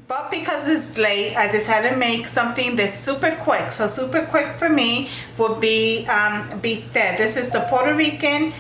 But because it's late, I decided to make something that's super quick. So super quick for me would be bistec. This is the Puerto Rican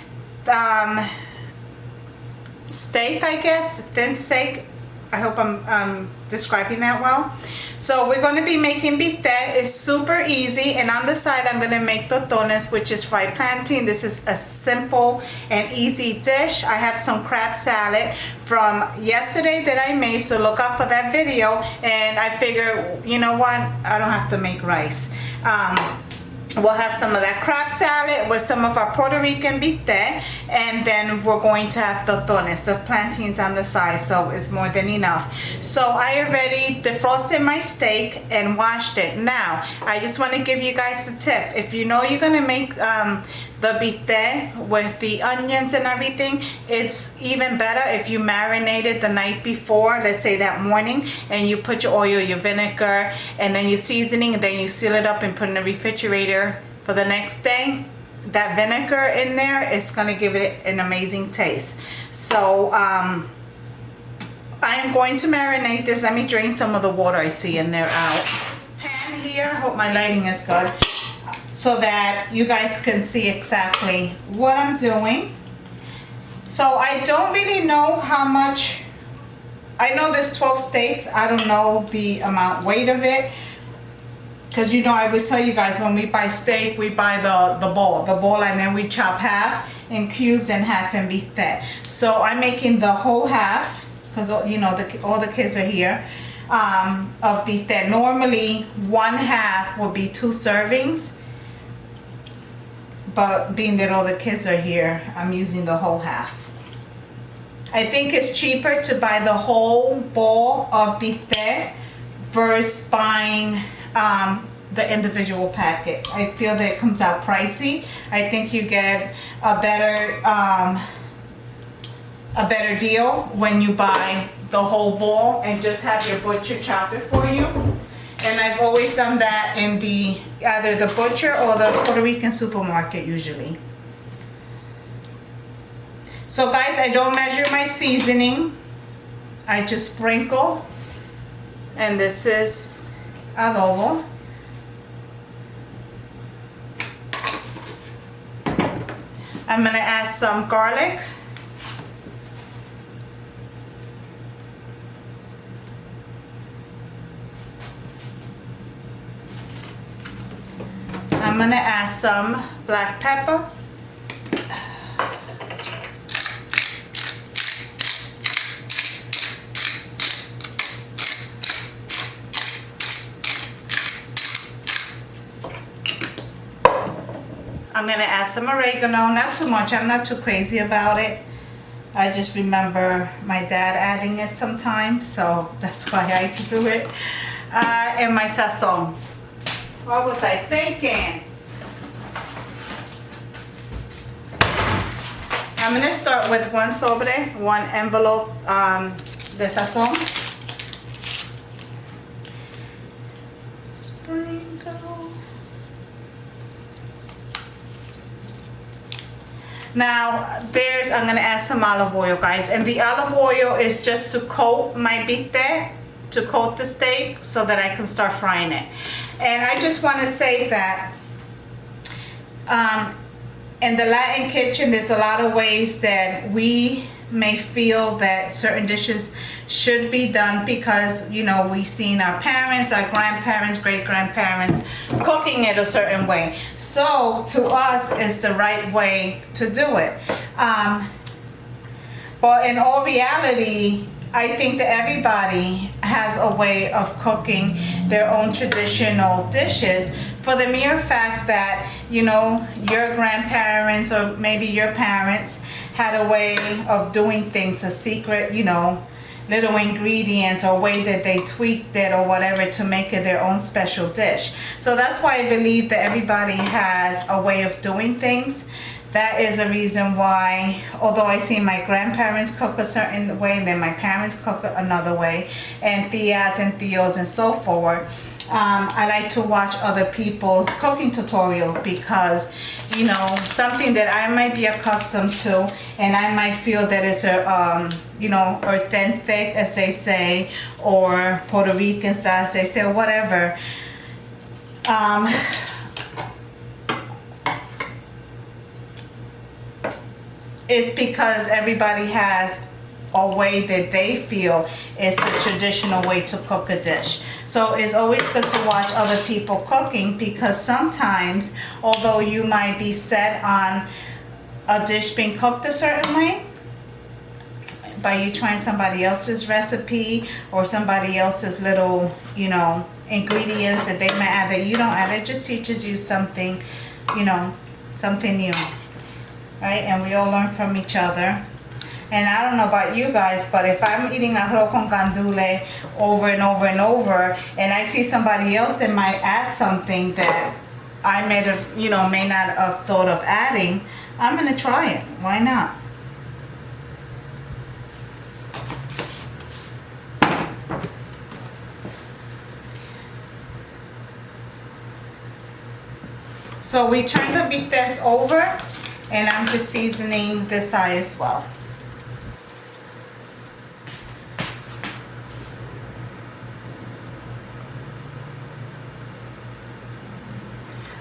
steak, I guess, thin steak. I hope I'm describing that well. So we're going to be making bistec. It's super easy, and on the side I'm going to make tostones, which is fried plantain. This is a simple and easy dish. I have some crab salad from yesterday that I made, so look out for that video. And I figure, you know what, I don't have to make rice. We'll have some of that crab salad with some of our Puerto Rican bistec, and then we're going to have tostones, the plantains on the side, so it's more than enough. So I already defrosted my steak and washed it. Now, I just want to give you guys a tip. If you know you're going to make the bistec with the onions and everything, it's even better if you marinate it the night before, let's say that morning, and you put your oil, your vinegar, and then your seasoning, and then you seal it up and put it in the refrigerator for the next day. That vinegar in there is going to give it an amazing taste. So I'm going to marinate this. Let me drain some of the water I see in there out. Pan here, hope my lighting is good, so that you guys can see exactly what I'm doing. So I don't really know how much. I know there's 12 steaks. I don't know the weight of it, because you know I always tell you guys, when we buy steak, we buy the ball, and then we chop half in cubes and half in bistec. So I'm making the whole half, because you know all the kids are here, of bistec. Normally 1/2 would be 2 servings, but being that all the kids are here, I'm using the whole half. I think it's cheaper to buy the whole bowl of bistec versus buying the individual packets. I feel that it comes out pricey. I think you get a better deal when you buy the whole bowl and just have your butcher chop it for you. And I've always done that in either the butcher or the Puerto Rican supermarket usually. So guys, I don't measure my seasoning. I just sprinkle. And this is adobo. I'm gonna add some garlic. I'm gonna add some black pepper. I'm gonna add some oregano, not too much. I'm not too crazy about it. I just remember my dad adding it sometimes, so that's why I do it. And my sazon. What was I thinking? I'm gonna start with one sobre, one envelope de sazon. Sprinkle. Now I'm gonna add some olive oil, guys, and the olive oil is just to coat my bistec, to coat the steak so that I can start frying it. And I just want to say that in the Latin kitchen, there's a lot of ways that we may feel that certain dishes should be done because, you know, we've seen our parents, our grandparents, great-grandparents cooking it a certain way. So to us, it's the right way to do it. But in all reality, I think that everybody has a way of cooking their own traditional dishes, for the mere fact that, you know, your grandparents or maybe your parents had a way of doing things, a secret, you know, little ingredients or way that they tweaked it or whatever to make it their own special dish. So that's why I believe that everybody has a way of doing things. That is a reason why, although I see my grandparents cook a certain way and then my parents cook another way, and tias and tios and so forth, I like to watch other people's cooking tutorial because, you know, something that I might be accustomed to and I might feel that it's a, you know, authentic, as they say, or Puerto Rican style, as they say, or whatever. It's because everybody has a way that they feel is the traditional way to cook a dish. So it's always good to watch other people cooking, because sometimes, although you might be set on a dish being cooked a certain way, by you trying somebody else's recipe or somebody else's little, you know, ingredients that they might add that you don't add, it just teaches you something, you know, something new, right? And we all learn from each other. And I don't know about you guys, but if I'm eating arroz con gandules over and over and over, and I see somebody else that might add something that I may have, you know, may not have thought of adding, I'm gonna try it. Why not? So we turn the bistecs over, and I'm just seasoning this side as well.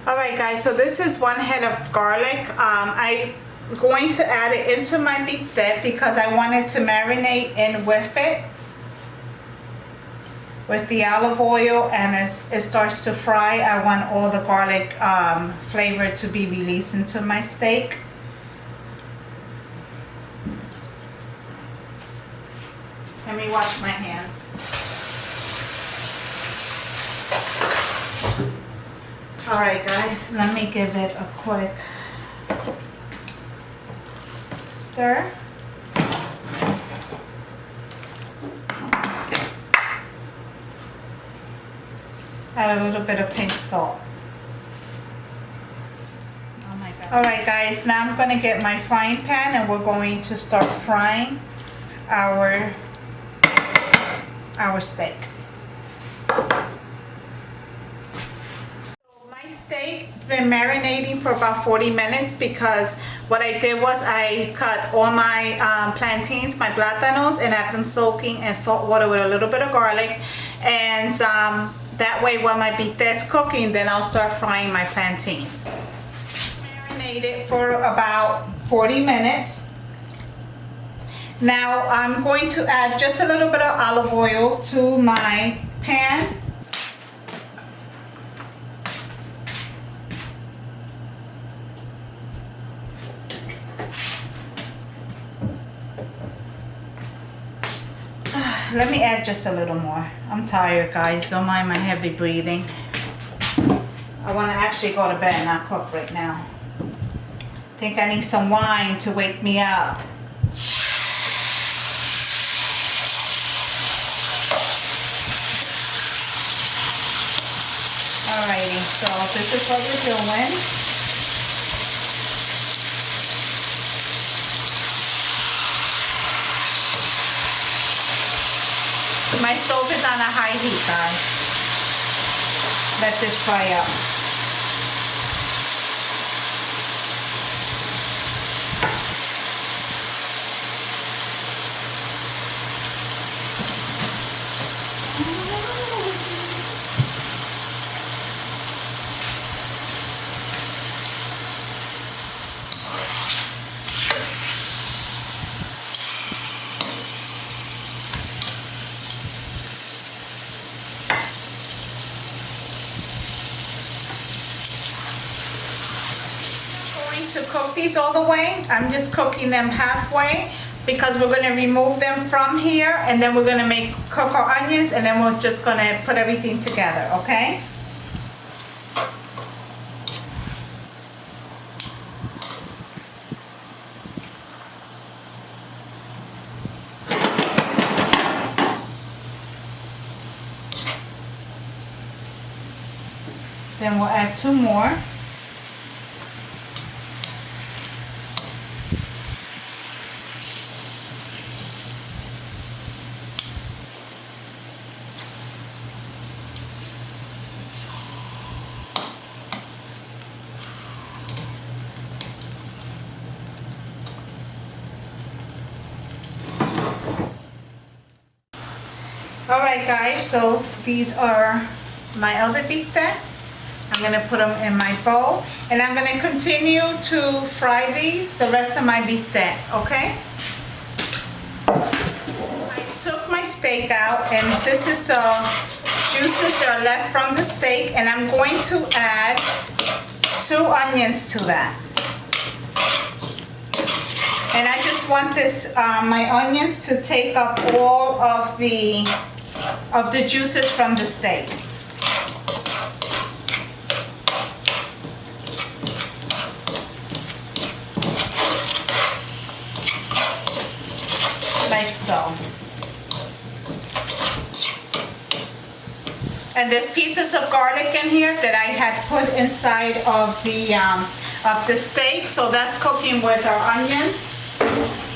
Alright guys, so this is 1 head of garlic. I'm going to add it into my bistec because I wanted to marinate in with it, with the olive oil, and as it starts to fry, I want all the garlic flavor to be released into my steak. Let me wash my hands. Alright guys, let me give it a quick stir. Add a little bit of pink salt. Oh my God. Alright guys, now I'm going to get my frying pan and we're going to start frying our steak. Steak been marinating for about 40 minutes because what I did was I cut all my plantains, my plátanos, and have them soaking in salt water with a little bit of garlic, and that way when my bistec's cooking, then I'll start frying my plantains. Marinate it for about 40 minutes. Now I'm going to add just a little bit of olive oil to my pan. Let me add just a little more. I'm tired guys, don't mind my heavy breathing. I want to actually go to bed and not cook right now. I think I need some wine to wake me up. Alrighty, so this is what we're doing. My stove is on a high heat, guys. Let this fry up. To cook these all the way, I'm just cooking them halfway because we're going to remove them from here and then we're going to cook our onions, and then we're just going to put everything together, okay? Then we'll add 2 more. guys, so these are my other bistec. I'm gonna put them in my bowl, and I'm gonna continue to fry these, the rest of my bistec, okay? I took my steak out, and this is juices that are left from the steak, and I'm going to add 2 onions to that. And I just want this, my onions to take up all of the juices from the steak. Like so. And there's pieces of garlic in here that I had put inside of the steak, so that's cooking with our onions.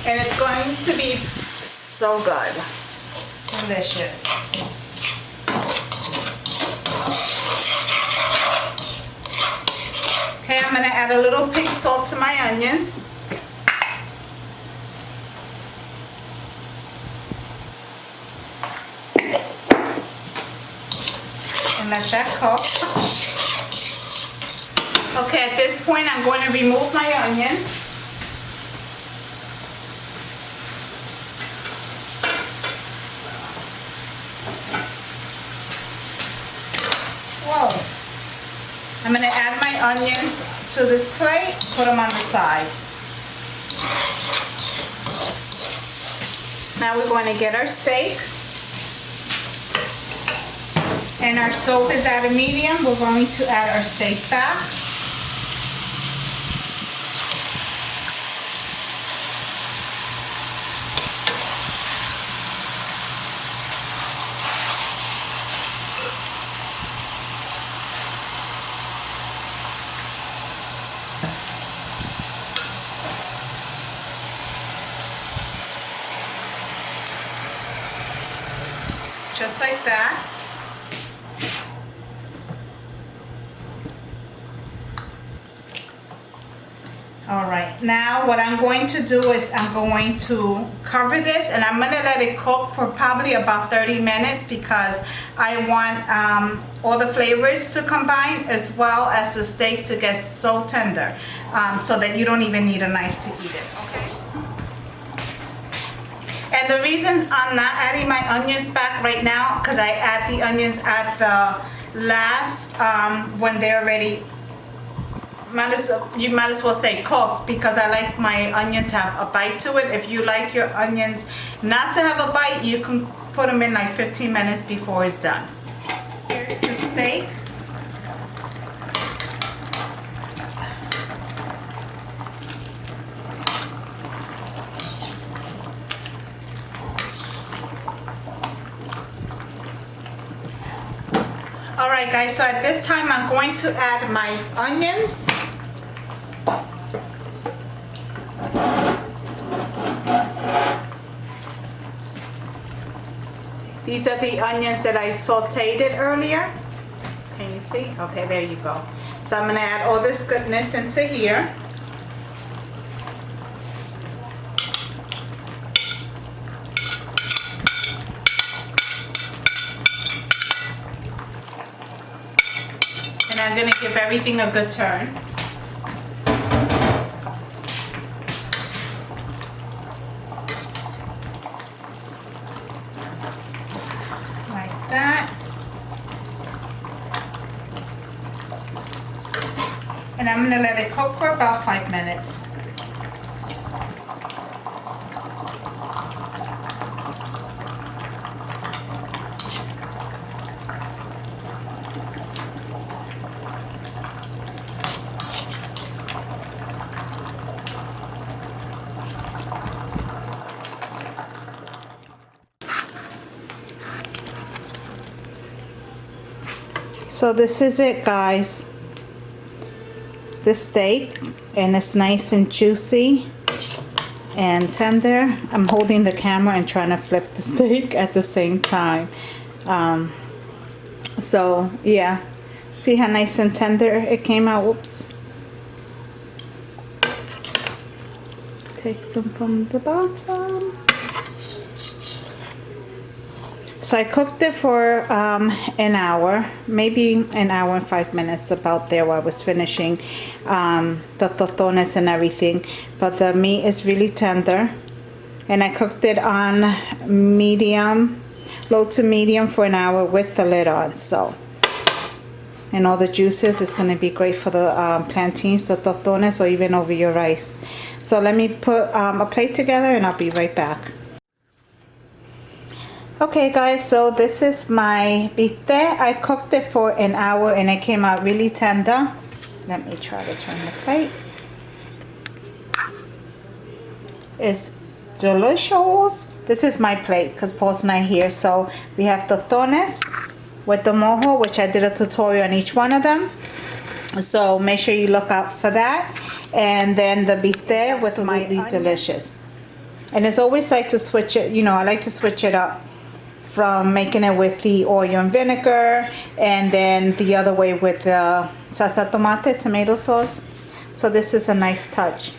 And it's going to be so good. Delicious. Okay, I'm gonna add a little pink salt to my onions. And let that cook. Okay, at this point I'm going to remove my onions. Whoa. I'm going to add my onions to this plate, put them on the side. Now we're going to get our steak. And our stove is at a medium. We're going to add our steak back. Just like that. All right, now what I'm going to do is I'm going to cover this, and I'm gonna let it cook for probably about 30 minutes because I want all the flavors to combine as well as the steak to get so tender so that you don't even need a knife to eat it, okay? And the reason I'm not adding my onions back right now, because I add the onions at the last when they're already, you might as well say cooked, because I like my onion to have a bite to it. If you like your onions not to have a bite, you can put them in like 15 minutes before it's done. Here's the steak. Alright guys, so at this time I'm going to add my onions. These are the onions that I sauteed it earlier. Can you see? Okay, there you go. So I'm going to add all this goodness into here. And I'm going to give everything a good turn. Like that. And I'm going to let it cook for about 5 minutes. So this is it, guys. The steak, and it's nice and juicy and tender. I'm holding the camera and trying to flip the steak at the same time. So yeah, see how nice and tender it came out. Whoops. Take some from the bottom. So So I cooked it for an hour, maybe an hour and 5 minutes, about there while I was finishing the tostones and everything. But the meat is really tender. And I cooked it on medium, low to medium for an hour with the lid on. So, and all the juices is going to be great for the plantains, the tostones, or even over your rice. So let me put a plate together and I'll be right back. Okay guys, so this is my bistec. I cooked it for an hour and it came out really tender. Let me try to turn the plate. It's delicious. This is my plate because Paul's not here. So we have tostones with the mojo, which I did a tutorial on each one of them. So make sure you look out for that. And then the bistec with my delicious. And it's always like to switch it, you know, I like to switch it up from making it with the oil and vinegar, and then the other way with the salsa tomate, tomato sauce. So this is a nice touch.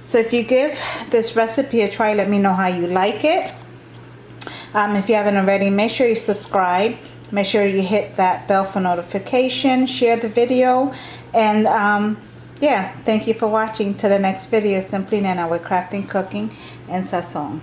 So if you give this recipe a try, let me know how you like it. If you haven't already, make sure you subscribe. Make sure you hit that bell for notification, share the video, and yeah, thank you for watching. Till the next video, Simply Nana with crafting, cooking, and sazon.